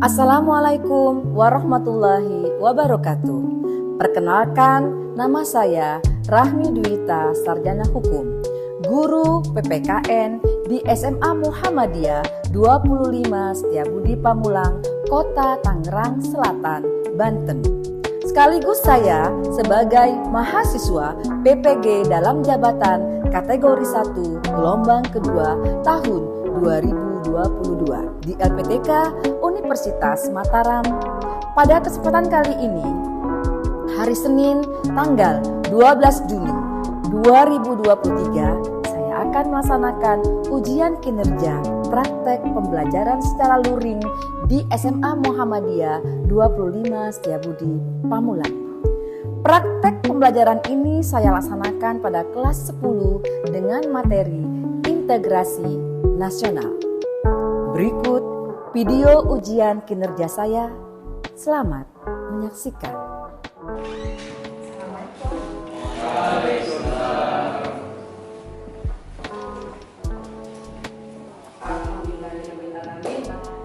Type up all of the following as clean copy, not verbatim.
Assalamualaikum warahmatullahi wabarakatuh. Perkenalkan, nama saya Rahmi Dwita, Sarjana Hukum, Guru PPKN di SMA Muhammadiyah 25 Setiabudi Pamulang, Kota Tangerang Selatan, Banten. Sekaligus saya sebagai mahasiswa PPG dalam jabatan kategori 1 gelombang kedua tahun 2022 di LPTK Universitas Mataram. Pada kesempatan kali ini, hari Senin tanggal 12 Juni 2023, saya akan melaksanakan ujian kinerja praktek pembelajaran secara luring di SMA Muhammadiyah 25 Setiabudi Pamulang. Praktek pembelajaran ini saya laksanakan pada kelas 10 dengan materi integrasi nasional. Berikut video ujian kinerja saya. Selamat menyaksikan.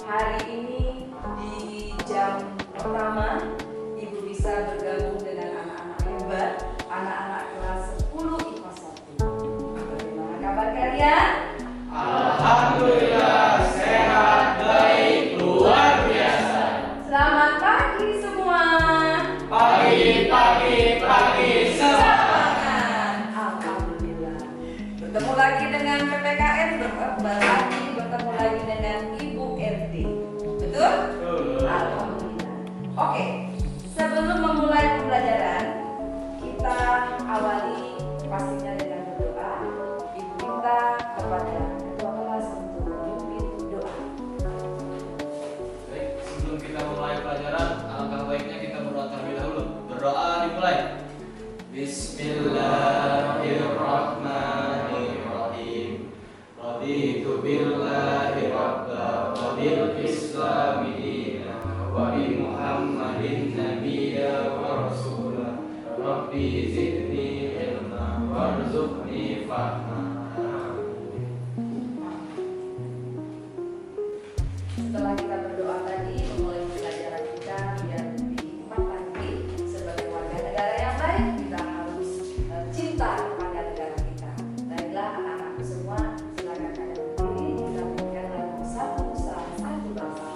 Hari ini di jam pertama Ibu bisa bergabung dengan anak-anak hebat, anak-anak kelas 10 IPA 1. Bagaimana kabar kalian? Alhamdulillah sehat, baik, luar biasa. Selamat pagi semua. Pagi, Semangat. Alhamdulillah. Bertemu lagi dengan PPKN, bertemu lagi dengan Ibu RD. Betul? Alhamdulillah. Oke, sebelum memulai pembelajaran, kita awali pastinya dengan berdoa. Ibu minta kepada ketua kelas untuk memimpin doa. Baik, sebelum kita mulai pelajaran, alangkah baiknya kita berdoa terlebih dahulu. Berdoa dimulai. Bismillahirrahmanirrahim. Raditu billahi rabba wa bil islami dina wa bi Muhammadin nabiyya wa rasulah. Rabbi zidni ilma warzuqni fahma. Setelah kita berdoa tadi, memulai pembelajaran kita biar lebih cepat lagi. Sebagai warga negara yang baik, kita harus cinta kepada negara kita. Baiklah anak-anakku semua, silakan kalian berdiri. Kita berikan lagu Satu Nusa Satu Bangsa.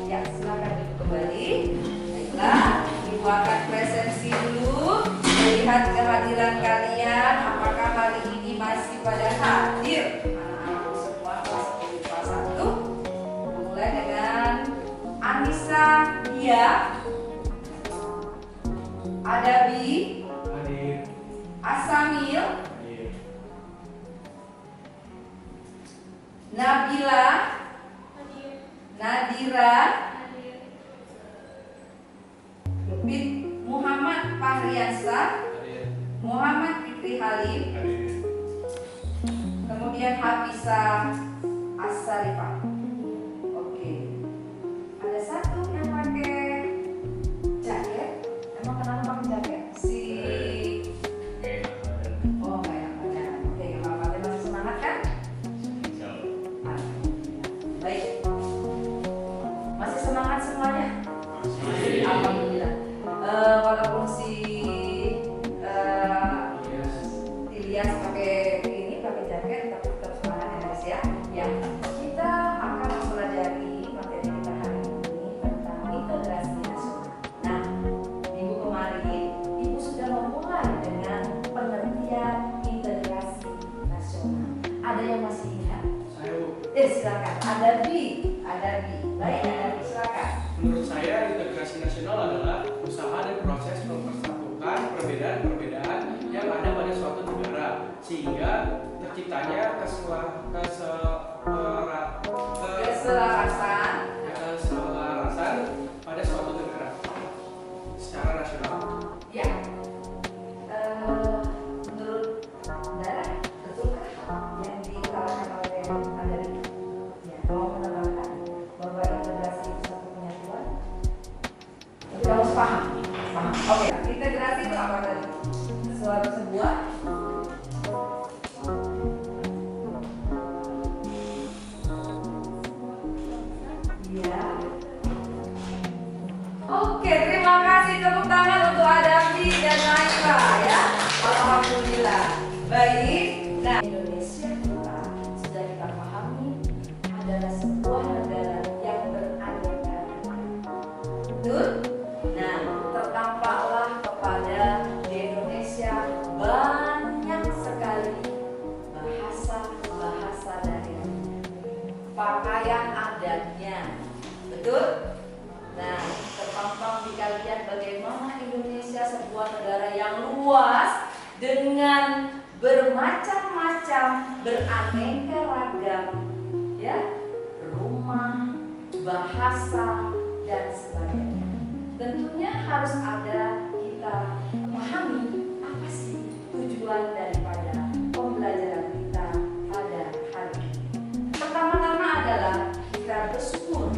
Ya, silakan duduk kembali. Baiklah, Ibu akan presentasi dulu, melihat kehadiran kalian. Apakah hari ini masih pada hadir? Anak-anakku semua kelas 10 kelas 1. Mulai dengan Anissa Dia, Adabi, Hadir. Asamil, Hadir. Nabila, Nadira, Muhammad Fahriansa, Hadir. Muhammad Fikri Halim, Hadir. kemudian Hafisa Asarifah. Oke, ada satu yang pakai jaket. Emang kenapa pakai jaket? Si Oke. oh nggak enak badan. Oke, nggak apa-apa. Masih semangat kan? ada B. Baik, ada B, silakan. Menurut saya, integrasi nasional adalah usaha dan proses mempersatukan perbedaan-perbedaan yang ada pada suatu negara sehingga terciptanya keselarasan pada suatu negara secara nasional. Ya. Menurut Dara, betulkah yang dikatakan oleh Adari? Ya, mau menambahkan bahwa integrasi itu satu penyatuan? Kita harus paham. Oke, integrasi itu apa tadi? Suatu sebuah ya. Oke, terima kasih, tepuk tangan untuk Adami dan Naila ya. Alhamdulillah. Baik. Nah, Indonesia kita sudah kita pahami adalah sebuah negara yang beraneka. Betul? Nah, tertampaklah kepada di Indonesia banyak sekali bahasa daerah, pakaian adatnya. Betul? Nah, terpampang di kalian bagaimana Indonesia sebuah negara yang luas dengan bermacam-macam, beraneka ragam, ya, rumah, bahasa dan sebagainya. Tentunya harus ada kita memahami apa sih tujuan daripada pembelajaran kita pada hari ini. Pertama-tama adalah kita bersyukur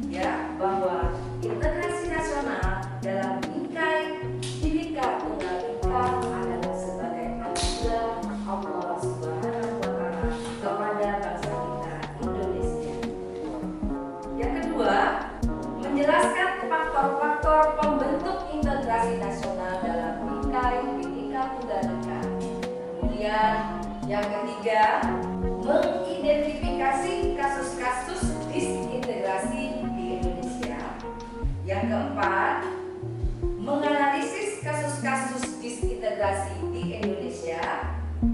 ya bahwa integrasi nasional dalam bingkai Bhinneka Tunggal Ika adalah sebagai anugerah Allah Subhanahu wa Ta'ala kepada bangsa kita Indonesia. Yang kedua, menjelaskan faktor-faktor pembentuk integrasi nasional dalam bingkai Bhinneka Tunggal Ika. Kemudian yang ketiga, mengidentifikasi kasus-kasus disintegrasi di Indonesia. Yang keempat, menganalisis kasus-kasus disintegrasi di Indonesia.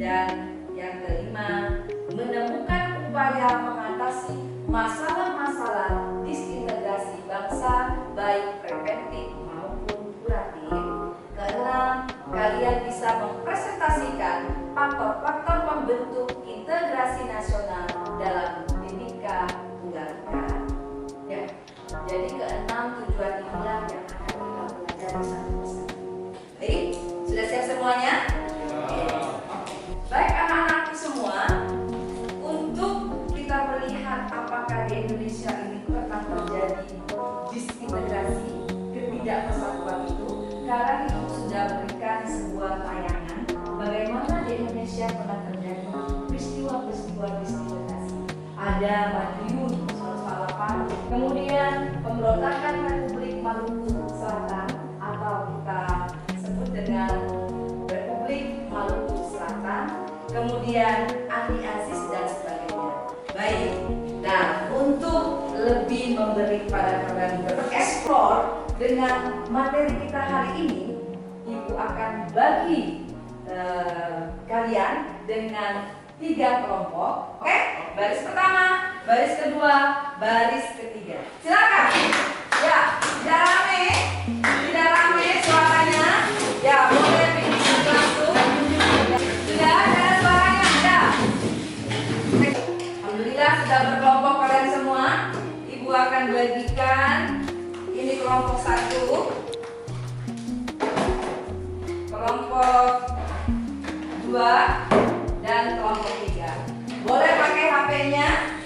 Dan yang kelima, menemukan upaya mengatasi masalah-masalah disintegrasi bangsa baik preventif maupun kuratif. Keenam, kalian bisa mempresentasikan faktor-faktor pembentuk integrasi nasional dalam Bhinneka Tunggal Ika. Ya, jadi keenam tujuan inilah yang akan kita pelajari satu persatu. Baik, sudah siap semuanya? Baik anak-anakku semua, untuk kita melihat apakah di Indonesia ini pernah terjadi disintegrasi ketidakpersatuan itu, sekarang itu sudah berikan sebuah tayangan bagaimana di Indonesia pernah terjadi peristiwa-peristiwa disintegrasi. Ada Madiun 1948, kemudian pemberontakan Republik Maluku Selatan atau kita sebut dengan Republik Maluku Selatan, kemudian Andi Aziz dan sebagainya. Baik, nah untuk lebih memberi pada kalian bereksplor dengan materi kita hari ini, Ibu akan bagi kalian dengan 3 kelompok. Oke? Baris pertama, baris kedua, baris ketiga. Silakan. Ya, tidak rame suaranya. Ya, boleh bikin langsung. Sudah ada suaranya, ada. Alhamdulillah sudah berkelompok kalian semua. Ibu akan bagikan ini kelompok 1, kelompok 2, dan kelompok 3. Boleh pakai HP-nya,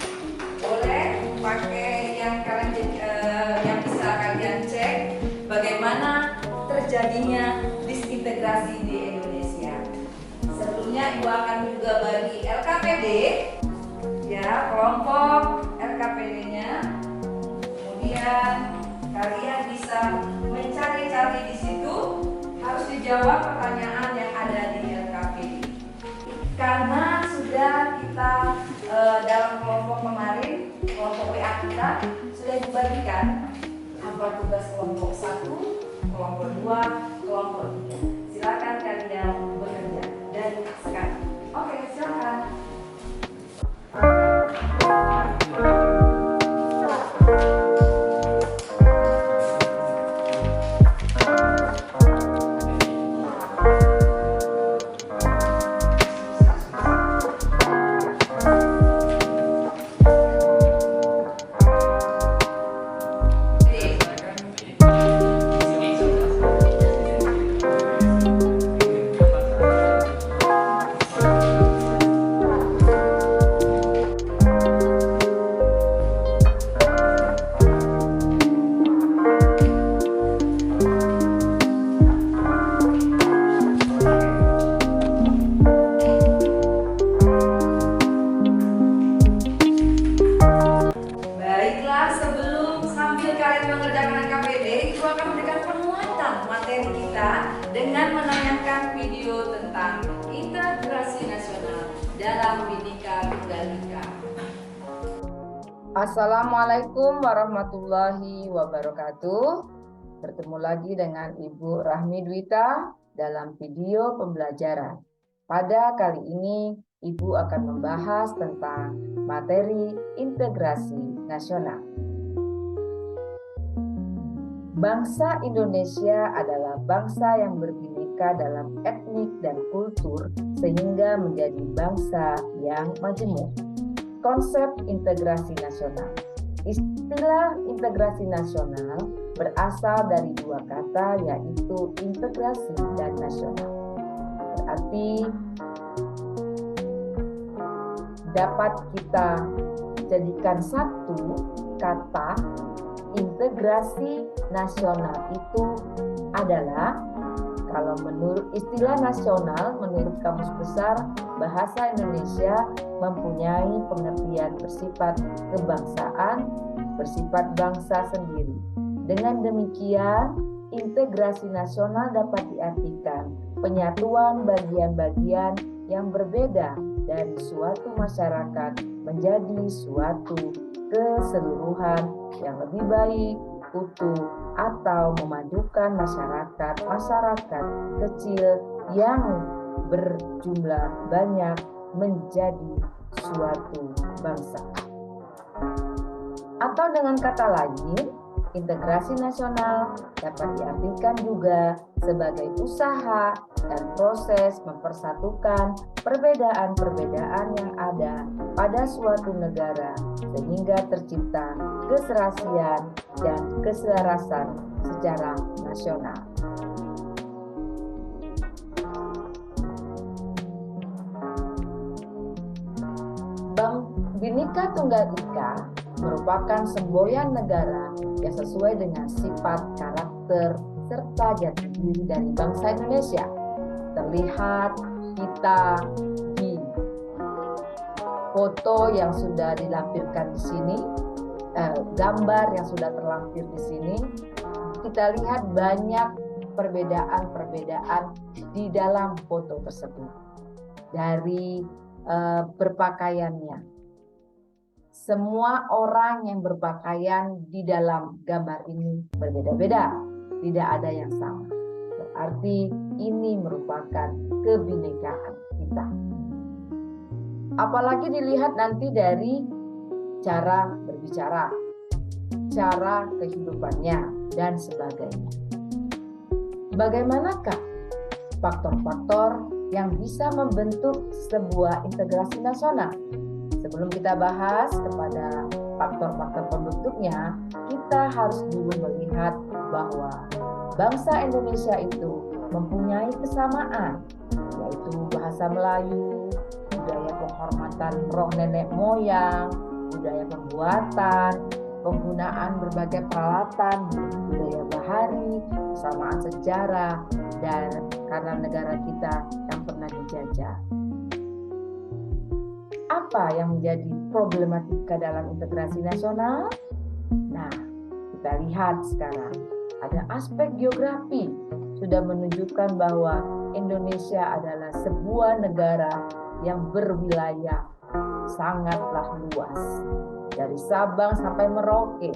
boleh pakai yang kalian yang bisa kalian cek bagaimana terjadinya disintegrasi di Indonesia. Sebelumnya Ibu akan juga bagi LKPD, ya kelompok LKPD-nya. Kemudian kalian bisa mencari-cari di situ, harus dijawab pertanyaan yang ada di LKPD. Karena sudah kita dalam kelompok kemarin, kelompok WA kita sudah dibagikan apa tugas kelompok 1, kelompok 2, kelompok 3. Silakan kalian bekerja dari sekarang. Oke, silakan. kita dengan menayangkan video tentang integrasi nasional dalam Bhinneka Tunggal Ika. Assalamualaikum warahmatullahi wabarakatuh. Bertemu lagi dengan Ibu Rahmi Dwita dalam video pembelajaran. Pada kali ini, Ibu akan membahas tentang materi integrasi nasional. Bangsa Indonesia adalah bangsa yang berbineka dalam etnik dan kultur sehingga menjadi bangsa yang majemuk. Konsep integrasi nasional. Istilah integrasi nasional berasal dari dua kata, yaitu integrasi dan nasional. Berarti dapat kita jadikan satu kata. Integrasi nasional itu adalah, kalau menurut istilah nasional, menurut Kamus Besar Bahasa Indonesia, mempunyai pengertian bersifat kebangsaan, bersifat bangsa sendiri. Dengan demikian, integrasi nasional dapat diartikan penyatuan bagian-bagian yang berbeda dari suatu masyarakat menjadi suatu keseluruhan yang lebih baik, utuh, atau memadukan masyarakat kecil yang berjumlah banyak menjadi suatu bangsa. Atau dengan kata lain, integrasi nasional dapat diartikan juga sebagai usaha dan proses mempersatukan perbedaan-perbedaan yang ada pada suatu negara sehingga tercipta keserasian dan keselarasan secara nasional. Bhinneka Tunggal Ika merupakan semboyan negara yang sesuai dengan sifat, karakter, serta jati diri dari bangsa Indonesia. Terlihat kita di foto yang sudah dilampirkan di sini, gambar yang sudah terlampir di sini, kita lihat banyak perbedaan-perbedaan di dalam foto tersebut. Dari berpakaiannya. Semua orang yang berpakaian di dalam gambar ini berbeda-beda, tidak ada yang sama. Berarti ini merupakan kebinekaan kita. Apalagi dilihat nanti dari cara berbicara, cara kehidupannya, dan sebagainya. Bagaimanakah faktor-faktor yang bisa membentuk sebuah integrasi nasional? Sebelum kita bahas kepada faktor-faktor pembentuknya, kita harus dulu melihat bahwa bangsa Indonesia itu mempunyai kesamaan, yaitu bahasa Melayu, budaya penghormatan roh nenek moyang, budaya pembuatan, penggunaan berbagai peralatan, budaya bahari, kesamaan sejarah, dan karena negara kita yang pernah dijajah. Apa yang menjadi problematika dalam integrasi nasional? Nah, kita lihat sekarang ada aspek geografi sudah menunjukkan bahwa Indonesia adalah sebuah negara yang berwilayah sangatlah luas, dari Sabang sampai Merauke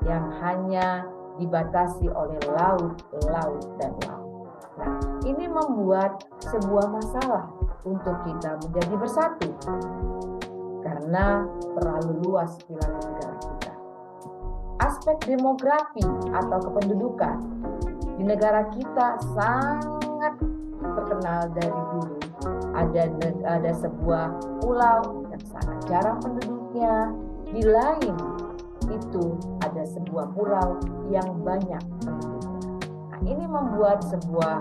yang hanya dibatasi oleh laut, dan laut. Nah, ini membuat sebuah masalah untuk kita menjadi bersatu karena terlalu luas wilayah negara kita. Aspek demografi atau kependudukan di negara kita sangat terkenal dari dulu. Ada sebuah pulau yang sangat jarang penduduknya. Di lain itu ada sebuah pulau yang banyak penduduknya. Nah, ini membuat sebuah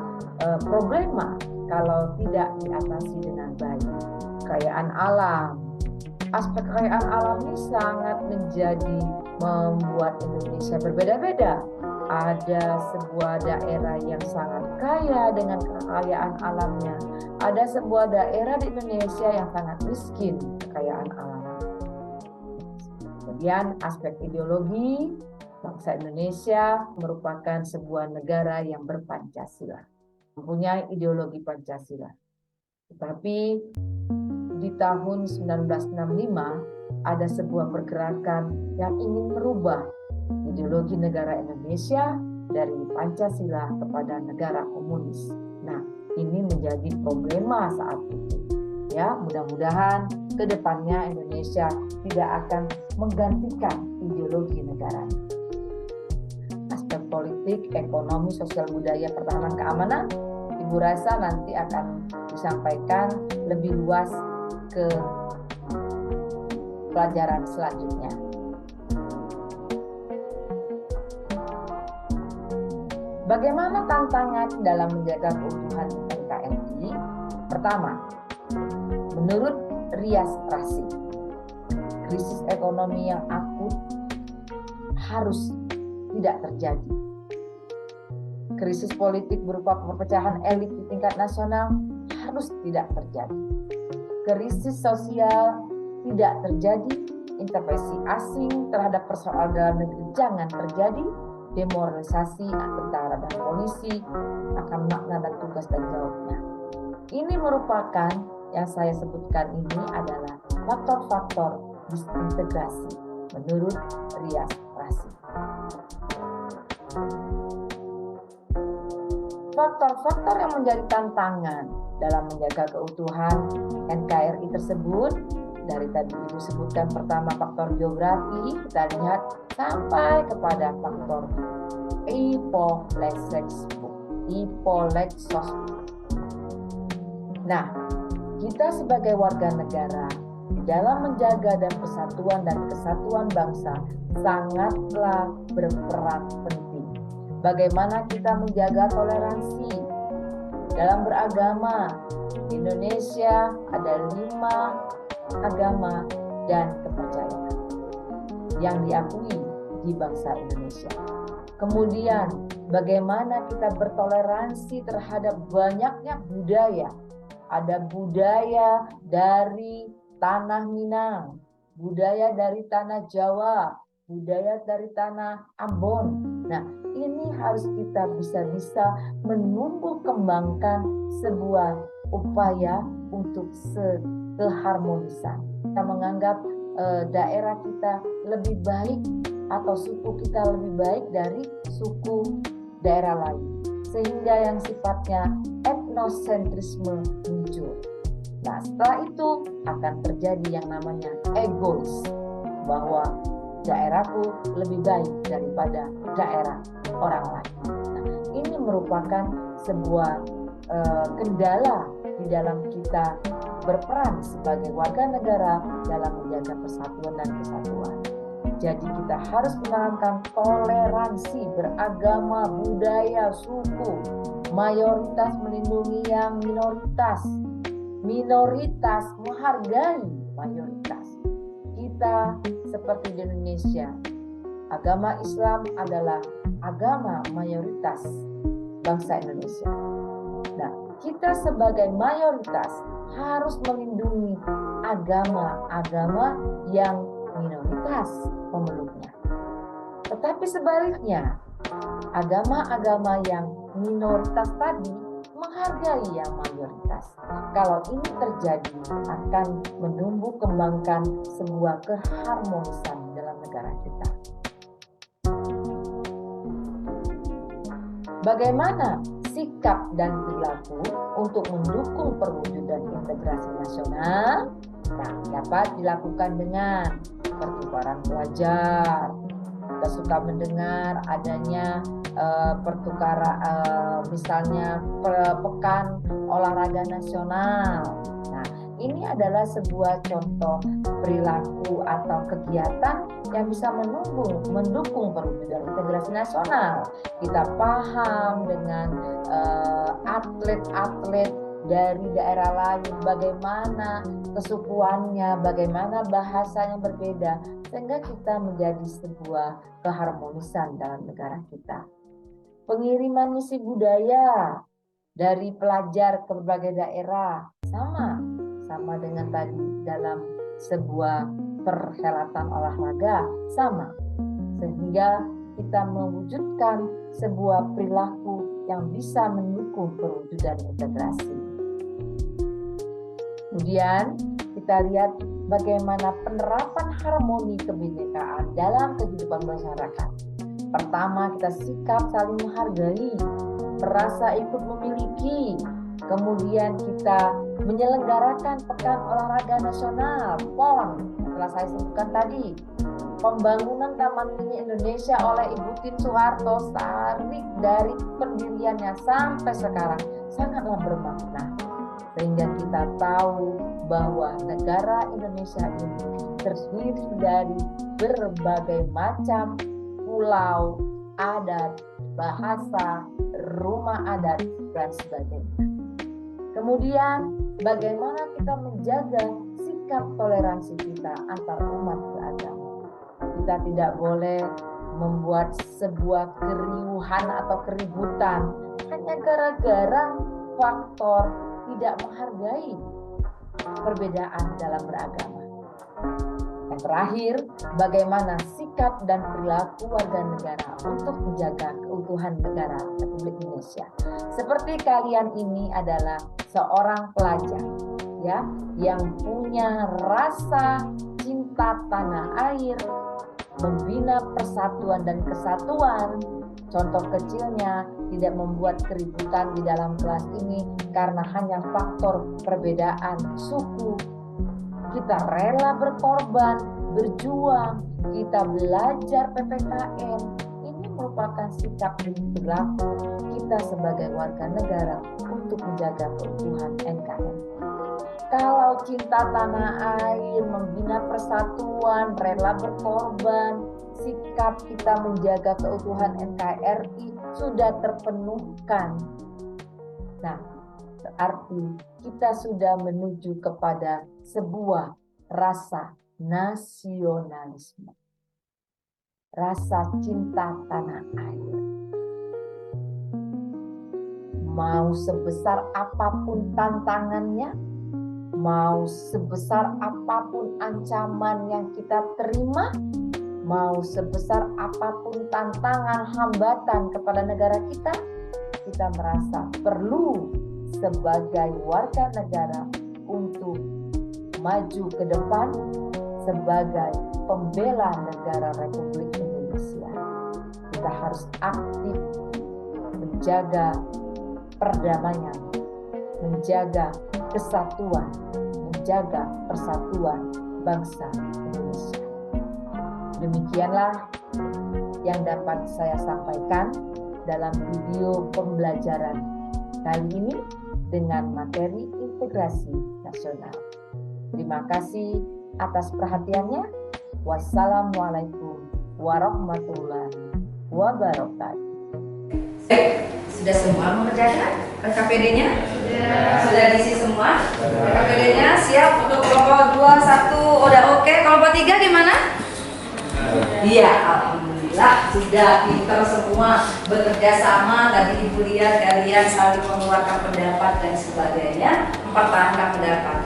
problema kalau tidak diatasi dengan baik. Kekayaan alam, aspek kekayaan alam ini sangat menjadi membuat Indonesia berbeda-beda. Ada sebuah daerah yang sangat kaya dengan kekayaan alamnya. Ada sebuah daerah di Indonesia yang sangat miskin kekayaan alam. Kemudian aspek ideologi, Bangsa Indonesia merupakan sebuah negara yang berpancasila, mempunyai ideologi Pancasila. Tetapi di tahun 1965 ada sebuah pergerakan yang ingin merubah ideologi negara Indonesia dari Pancasila kepada negara komunis. Nah, ini menjadi problema saat itu. Ya, mudah-mudahan ke depannya Indonesia tidak akan menggantikan ideologi negaranya. Aspek politik, ekonomi, sosial, budaya, pertahanan, keamanan, Ibu rasa nanti akan disampaikan lebih luas ke pelajaran selanjutnya. Bagaimana tantangan dalam menjaga keutuhan NKRI? Pertama, menurut Rias Rasid, krisis ekonomi yang akut harus tidak terjadi. Krisis politik berupa perpecahan elit di tingkat nasional harus tidak terjadi. Krisis sosial tidak terjadi. Intervensi asing terhadap persoalan dalam negeri jangan terjadi. Demoralisasi tentara dan polisi akan makna dan tugas dan jawabnya. Ini merupakan yang saya sebutkan ini adalah faktor-faktor disintegrasi menurut Rias Rasid. Faktor-faktor yang menjadi tantangan dalam menjaga keutuhan NKRI tersebut, dari tadi Ibu sebutkan pertama faktor geografi, kita lihat sampai kepada faktor ipolexos. Nah, kita sebagai warga negara dalam menjaga dan persatuan dan kesatuan bangsa sangatlah berperan penting. Bagaimana kita menjaga toleransi dalam beragama. Di Indonesia ada 5 agama dan kepercayaan yang diakui di bangsa Indonesia. Kemudian bagaimana kita bertoleransi terhadap banyaknya budaya. Ada budaya dari tanah Minang, budaya dari tanah Jawa, budaya dari tanah Ambon. Nah, ini harus kita bisa menumbuh kembangkan sebuah upaya untuk keharmonisan. Kita menganggap daerah kita lebih baik atau suku kita lebih baik dari suku daerah lain. Sehingga yang sifatnya etnosentrisme muncul. Nah, setelah itu akan terjadi yang namanya egois, bahwa daerahku lebih baik daripada daerah orang lain. Nah, ini merupakan sebuah kendala di dalam kita berperan sebagai warga negara dalam menjaga persatuan dan kesatuan. Jadi kita harus menanamkan toleransi beragama, budaya, suku, mayoritas melindungi yang minoritas, minoritas menghargai mayoritas. Kita seperti di Indonesia, agama Islam adalah agama mayoritas bangsa Indonesia. Nah, kita sebagai mayoritas harus melindungi agama-agama yang minoritas pemeluknya. Tetapi sebaliknya, agama-agama yang minoritas tadi menghargai yang mayoritas. Kalau ini terjadi, akan menumbuh kembangkan sebuah keharmonisan dalam negara kita. Bagaimana sikap dan perilaku untuk mendukung perwujudan integrasi nasional? Nah, dapat dilakukan dengan pertukaran pelajar. Kita suka mendengar adanya pertukaran, misalnya pekan olahraga nasional. Nah, ini adalah sebuah contoh perilaku atau kegiatan yang bisa mendukung perwujudan integrasi nasional. Kita paham dengan atlet-atlet dari daerah lain, bagaimana kesukuannya, bagaimana bahasanya berbeda, sehingga kita menjadi sebuah keharmonisan dalam negara kita. Pengiriman misi budaya dari pelajar ke berbagai daerah sama dengan tadi dalam sebuah perhelatan olahraga sama, sehingga kita mewujudkan sebuah perilaku yang bisa mendukung perwujudan integrasi. Kemudian kita lihat bagaimana penerapan harmoni kebinekaan dalam kehidupan masyarakat. Pertama, kita sikap saling menghargai, merasa ikut memiliki. Kemudian kita menyelenggarakan Pekan Olahraga Nasional, PON, yang telah saya sebutkan tadi. Pembangunan Taman Mini Indonesia oleh Ibu Tien Soeharto dari pendiriannya sampai sekarang sangatlah bermakna. Sehingga kita tahu bahwa negara Indonesia ini terdiri dari berbagai macam pulau, adat, bahasa, rumah adat, dan sebagainya. Kemudian bagaimana kita menjaga sikap toleransi kita antar umat beragama. Kita tidak boleh membuat sebuah keriuhan atau keributan hanya gara-gara faktor tidak menghargai perbedaan dalam beragama. Yang terakhir, bagaimana sikap dan perilaku warga negara untuk menjaga keutuhan negara Republik Indonesia. Seperti kalian ini adalah seorang pelajar, ya, yang punya rasa cinta tanah air, membina persatuan dan kesatuan. Contoh kecilnya, tidak membuat keributan di dalam kelas ini karena hanya faktor perbedaan suku. Kita rela berkorban, berjuang, kita belajar PPKN. Ini merupakan sikap dan perilaku kita sebagai warga negara untuk menjaga keutuhan NKRI. Kalau cinta tanah air, membina persatuan, rela berkorban, sikap kita menjaga keutuhan NKRI sudah terpenuhkan. Nah, berarti kita sudah menuju kepada sebuah rasa nasionalisme, rasa cinta tanah air. Mau sebesar apapun tantangannya, mau sebesar apapun ancaman yang kita terima, mau sebesar apapun tantangan hambatan kepada negara kita merasa perlu sebagai warga negara untuk maju ke depan sebagai pembela negara Republik Indonesia. Kita harus aktif menjaga perdamaian, menjaga kesatuan, menjaga persatuan bangsa Indonesia. Demikianlah yang dapat saya sampaikan dalam video pembelajaran kali ini dengan materi integrasi nasional. Terima kasih atas perhatiannya. Wassalamualaikum warahmatullahi wabarakatuh. Sudah semua mengerjakan RKPD-nya? Sudah diisi semua? RKPD-nya siap untuk kelompok 2, 1, udah oke. Kelompok 3 gimana? Iya, alhamdulillah sudah pintar semua, bekerja sama. Tadi Ibu lihat kalian saling mengeluarkan pendapat dan sebagainya, mempertahankan pendapat.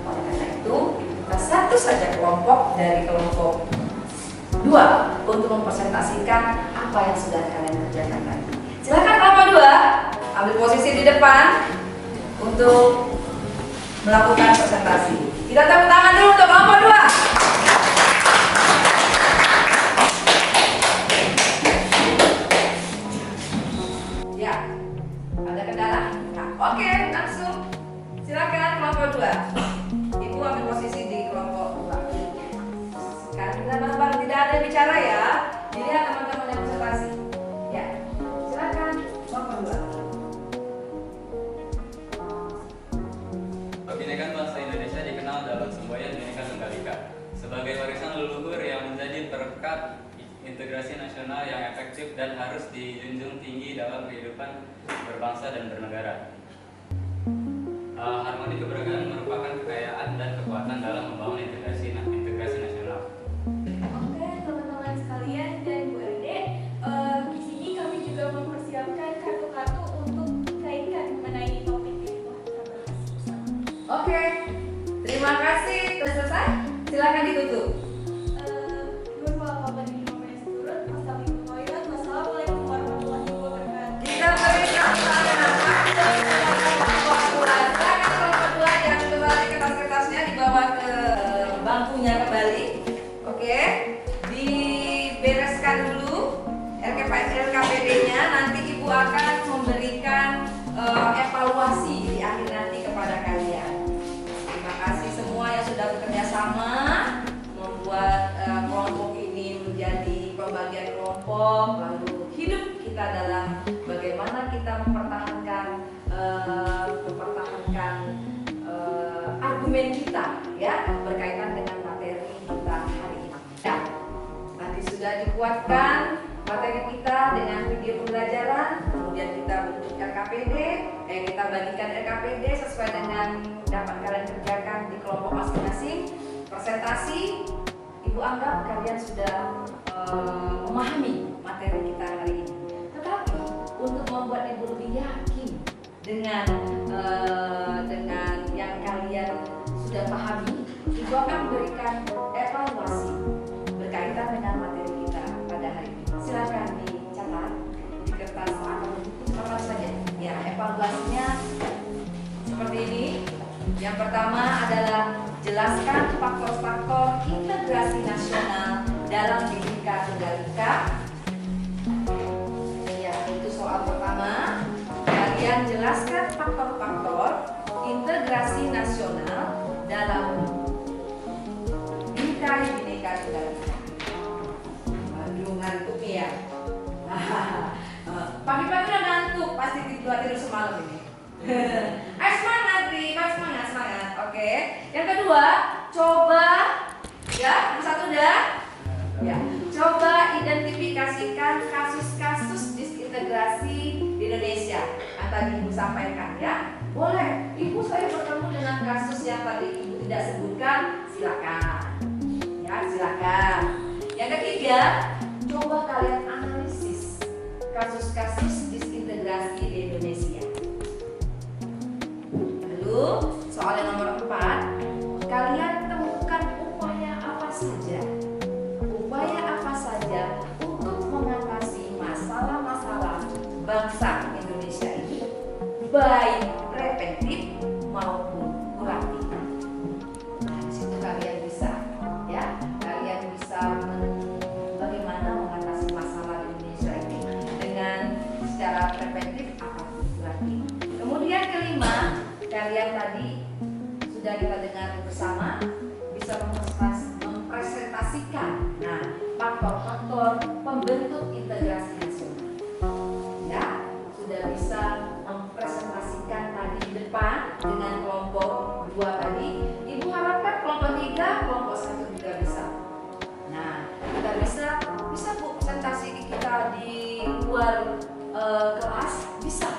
Oleh karena itu, kita satu saja kelompok dari kelompok 2 untuk mempresentasikan apa yang sudah kalian kerjakan tadi. Silakan kelompok 2 ambil posisi di depan untuk melakukan presentasi. Kita tepuk tangan dulu untuk kelompok 2. Ya, ada kendala? Nah, oke, langsung silakan kelompok 2. Ibu ambil posisi di kelompok 2. Sekarang kita bareng-bareng, tidak ada yang bicara ya. Dilihat teman-teman yang presentasi. Ya, silakan kelompok 2. Kebinekaan bangsa Indonesia dikenal dalam semboyan Bhinneka Tunggal Ika sebagai warisan leluhur yang menjadi perekat integrasi nasional yang efektif dan harus dijunjung tinggi dalam kehidupan berbangsa dan bernegara. Harmoni keberagaman merupakan kekayaan dan kekuatan dalam membangun integrasi nasional. Oke, teman-teman sekalian dan Bu Ade, di sini kami juga mempersiapkan kartu-kartu untuk kaitkan mengenai topik ini. Oke, terima kasih. Sudah selesai? Silakan ditutup. Dua kalau kabar di nomor turun, kelompok, lalu hidup kita dalam bagaimana kita mempertahankan argumen kita ya berkaitan dengan materi kita hari ini. Ya, nanti sudah dikuatkan materi kita dengan video pembelajaran, kemudian kita bentuk RKPD, kita bagikan RKPD sesuai dengan dapat kalian kerjakan di kelompok masing-masing. Presentasi, Ibu anggap kalian sudah memahami materi kita hari ini. Tetapi untuk membuat Ibu lebih yakin dengan yang kalian sudah pahami, Ibu akan memberikan evaluasi berkaitan dengan materi kita pada hari ini. Silakan dicatat di kertas atau apa saja. Ya, evaluasinya seperti ini. Yang pertama adalah jelaskan faktor-faktor integrasi nasional dalam Bhinneka Tunggal Ika. Ya, itu soal pertama. Kalian jelaskan faktor-faktor integrasi nasional dalam Bingkai Bhinneka Tunggal Ika. Aduh, ngantuk ya. Pagi-pagi udah ngantuk, pasti tidur semalam ini. Ayo semangat, Ri, semangat. Oke. Yang kedua, coba ya, yang satu udah. Ya, coba identifikasikan kasus-kasus disintegrasi di Indonesia. Yang tadi Ibu sampaikan ya. Boleh, Ibu saya bertemu dengan kasus yang tadi Ibu tidak sebutkan, silakan. Ya, silakan. Yang ketiga, coba kalian analisis kasus-kasus disintegrasi di Indonesia. Lalu, soal yang nomor 4, kalian temukan upaya apa saja untuk mengatasi masalah-masalah bangsa Indonesia ini, baik preventif maupun kuratif. Nah, di situ kalian bisa, ya, bagaimana mengatasi masalah di Indonesia ini dengan secara preventif ataupun kuratif. Kemudian kelima, kalian tadi sudah kita dengar bersama bisa mempresentasikan faktor-faktor pembentuk integrasi nasional. Ya, sudah bisa mempresentasikan tadi di depan dengan kelompok 2 tadi. Ibu harapkan kelompok 3, kelompok 1 juga bisa. Nah, kita bisa Bu presentasi kita di luar kelas bisa.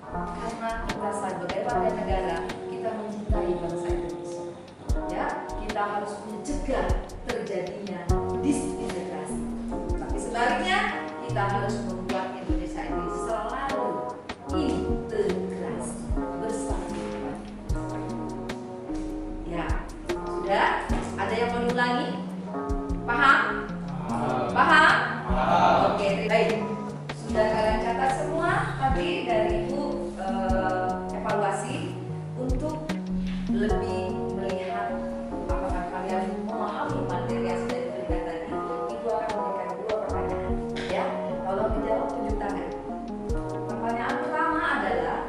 Karena kita sebagai warga negara, kita mencintai bangsa Indonesia. Ya, kita harus mencegah terjadinya disintegrasi. Tapi sebaliknya, kita harus membuat Indonesia ini selalu integrasi bersama. Ya, sudah? Ada yang mau diulangi? Paham? Paham? Oke, baik. Sudah kalian catat semua tadi dari Ibu evaluasi untuk lebih melihat apakah kalian memahami materi yang sudah diberikan tadi. Ibu akan memberikan 2 pertanyaan, ya. Kalau dijawab tunjuk tangan. Pertanyaan pertama adalah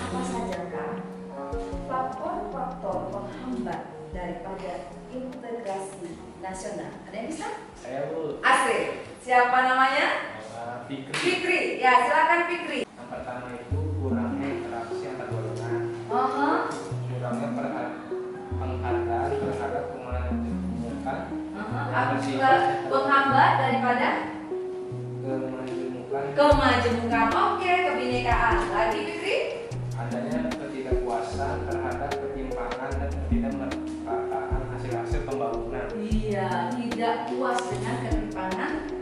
apa sajakah faktor-faktor penghambat daripada integrasi nasional? Ada yang bisa? Saya Bu. Asik. Siapa namanya? Fikri. Fikri. Ya, silakan Fikri. Yang pertama itu kurangnya interaksi antar golongan. Kurangnya penghargaan terhadap kemajemukan. Penghambat daripada kemajemukan. Oke, kebinekaan. Lagi Fikri? Adanya ketidakpuasan terhadap ketimpangan dan ketidakmertaan hasil-hasil pembangunan. Iya, tidak puas dengan ketimpangan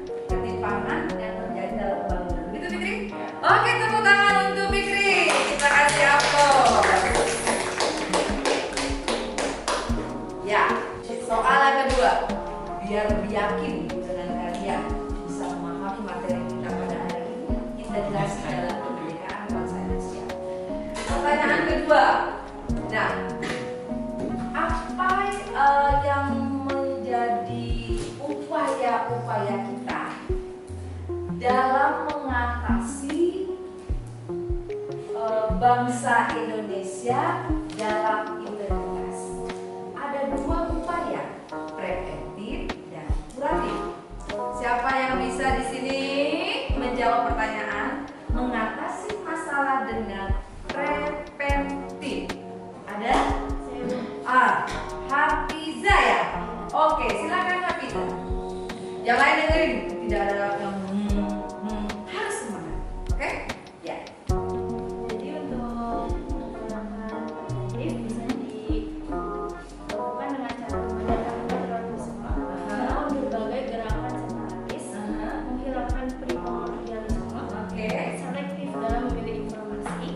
yang terjadi dalam pembangunan. Begitu Fikri? Oke, tepuk tangan untuk Fikri. Kita kasih aplaus. Ya, soal yang kedua. Biar lebih yakin dengan kalian bisa memahami materi kita pada hari ini, integrasi dalam kebinekaan bangsa Indonesia. Pertanyaan kedua. Nah, apa yang menjadi upaya-upaya kita dalam mengatasi bangsa Indonesia dalam integritas? Ada 2 upaya, preventif dan kuratif. Siapa yang bangsa dengan preventif. Ada? A. Hafizah ya. Oke, silakan Hafizah. Yang lain dengerin, tidak ada yang harus semangat. Oke? Ya. Jadi untuk gerakan preventif bisa dilakukan dengan cara mengadakan terorisme, melakukan berbagai gerakan separatis, menghilangkan primordialisme, selektif dalam memilih informasi,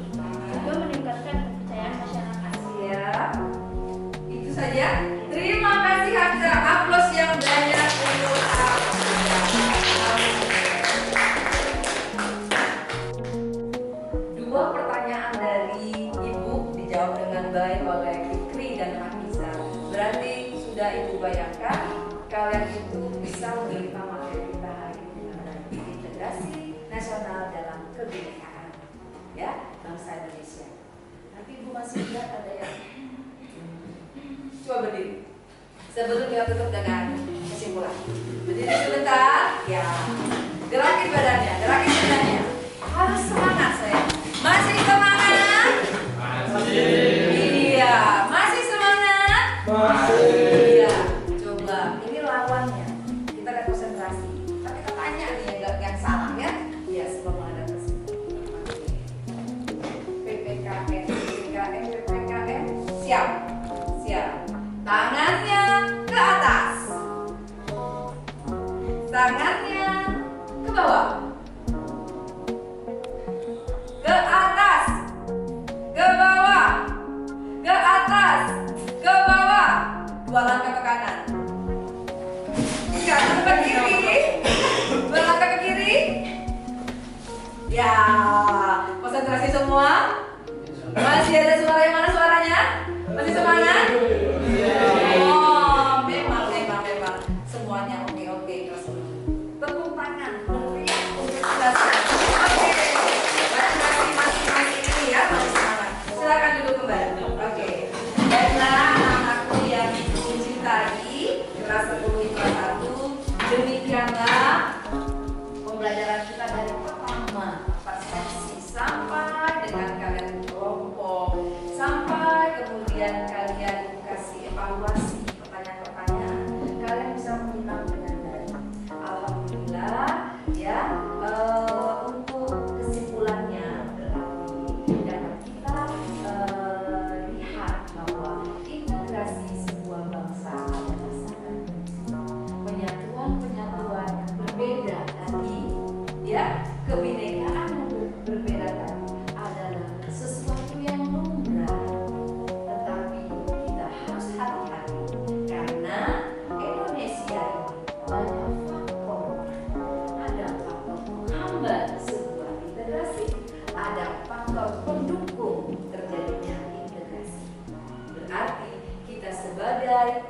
juga meningkatkan kepercayaan masyarakat. Siap. Itu saja. Terima kasih Hafizah. Aplaus yang banyak untuk Hafizah. Dua pertanyaan dari Ibu dijawab dengan baik oleh Fikri dan Hafizah. Berarti sudah Ibu bayangkan kalian itu bisa menerima materi kita hari ini mengenai integrasi nasional dalam kebinekaan ya bangsa Indonesia. Tapi Ibu masih lihat ada yang coba berdiri. Sebelum kita tutup dengan kesimpulan. Berdiri sebentar. Ya. Gerakin badannya, gerakin badannya. Harus semangat saya. Masih semangat? Masih. Iya, masih semangat? Masih. Iya. Coba, ini lawannya. Kita akan konsentrasi. Tapi kita tanya nih yang salah ya. Iya, sebelum menghadap ke sini. PPKN, PPKN, PPKN. Siap. Siap. Tangannya ke atas. Tangannya ke bawah. Ke atas. Ke bawah. Ke atas. Ke bawah. Dua langkah ke kanan. Kanan ke kiri. Dua langkah ke kiri. Ya, konsentrasi semua. Masih ada suara yang mana suaranya? Masih semangat? Oh, memang semuanya oke kelas. Tepuk tangan, meriah untuk kelas. Oke, masih ini ya, masih semangat. Silakan duduk kembali. Oke, baiklah anak-anakku yang dicintai kelas 10 kelas 1. Demikianlah pembelajaran kita dari pertama persepsi sampai dengan kalian kelompok, sampai kemudian kalian kasih evaluasi pertanyaan-pertanyaan, kalian bisa menyimak dengan baik. Alhamdulillah ya. Untuk kesimpulannya berarti dapat kita lihat bahwa integrasi sebuah bangsa adalah sangat penting. Penyatuan yang berbeda tadi ya, kebinekaan yang berbeda tadi adalah sesuatu yang lumrah. Tetapi kita harus hati-hati karena Indonesia ini banyak faktor. Ada faktor penghambat sebuah integrasi, ada faktor pendukung terjadinya integrasi. Berarti kita sebagai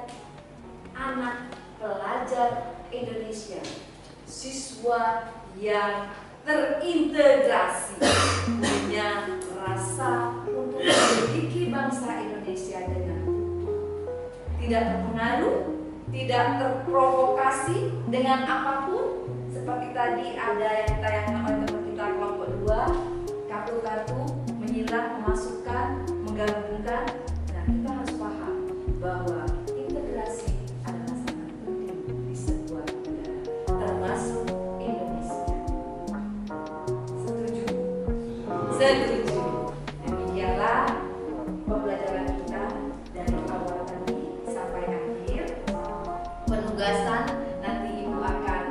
anak pelajar Indonesia, siswa yang terintegrasi, punya rasa untuk memiliki bangsa Indonesia dengan tidak terpengaruh, tidak terprovokasi dengan apapun. Seperti tadi ada yang ditayangkan oleh teman kita kelompok 2, kartu-kartu menyilang, memasukkan, menggabungkan. Nah, kita harus paham bahwa integrasi adalah sangat penting di sebuah negara, termasuk Indonesia. Setuju? Setuju. Demikianlah pembelajaran kita dari awal tadi sampai akhir. Penugasan nanti Ibu akan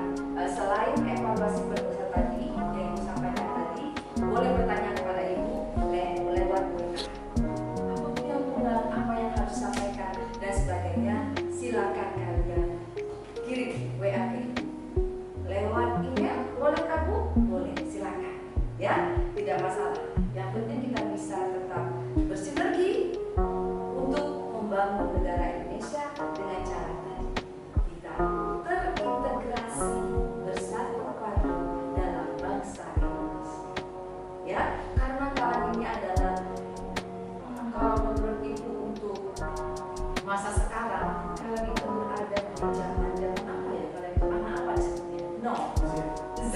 selain evaluasi penugasan tadi yang Ibu sampaikan tadi, boleh bertanya kepada Ibu lewat WA. Apapun yang kurang, apa yang harus disampaikan dan sebagainya, silakan kalian kirim WA ke Ibu. Lewat email, boleh kamu? Boleh, silakan. Ya, tidak masalah. Yang penting kita bisa tetap bersinergi untuk membangun negara Indonesia dengan cara tadi. Kita terintegrasi bersatu padu dalam bangsa Indonesia. Ya, karena kalian ini adalah, kalau menurut Ibu untuk masa sekarang, kalian itu berada di zaman apa ya? Kalian itu anak apa disebutnya? No. Z.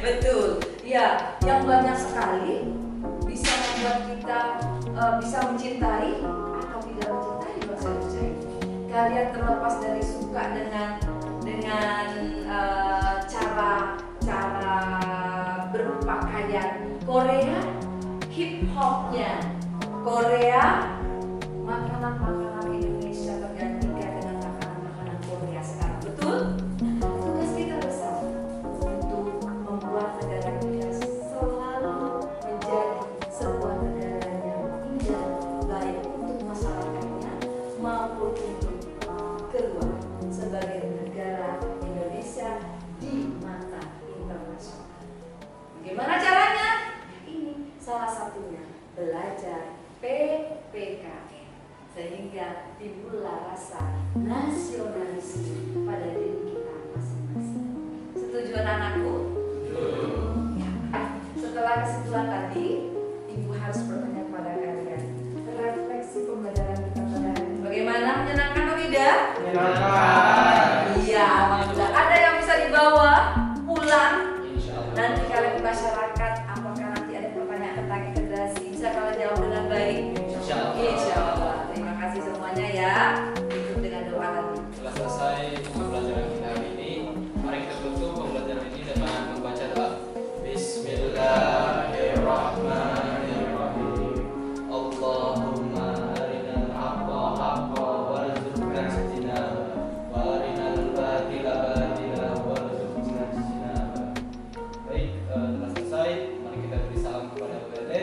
Betul. Ya, yang banyak sekali bisa membuat kita bisa mencintai atau tidak mencintai bahasa Indonesia ini. Kalian terlepas dari suka dengan cara berpakaian Korea, hip hopnya Korea, makanan Indonesia tergantikan dengan makanan Korea sekarang, betul? Tugas kita bersama untuk membuat negara kita selalu menjadi sebuah negara yang indah, baik untuk masyarakatnya maupun untuk keluar sebagai negara Indonesia di mata internasional. Bagaimana caranya? Ini salah satunya belajar PPKN sehingga timbullah rasa nasionalisme pada diri kita masing-masing. Setuju anak-anakku? Ya. Setelah kesimpulan tadi, Ibu harus bertanya kepada kalian, refleksi pembelajaran kita pada hari ini bagaimana, menyenangkan atau tidak? Iya, alhamdulillah. Ada yang bisa dibawa pulang nanti kalian di masyarakat. Apakah nanti ada pertanyaan tentang integrasi? Bisa kalian jawab dengan baik? Insya Allah. Terima kasih semuanya ya. Tutup dengan doa nanti. Setelah selesai pembelajaran kita hari ini, mari kita tutup pembelajaran ini dengan membaca doa. Bismillahirrahmanirrahim. Allahumma arinal haqqa haqqa warzuqna ijtinaba wa arinal batila batila warzuqna ijtinaba. Baik, telah selesai. Mari kita beri salam kepada Bu Ade.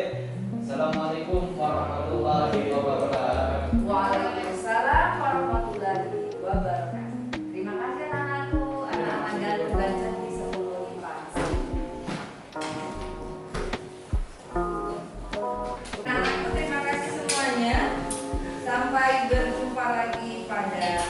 Assalamualaikum warahmatullahi wabarakatuh. Waalaikumsalam warahmatullahi wabarakatuh. Terima kasih anak-anakku, anak-anak gandum dan cantik sepuluh IPAS. Anak-anakku, terima kasih semuanya. Sampai berjumpa lagi pada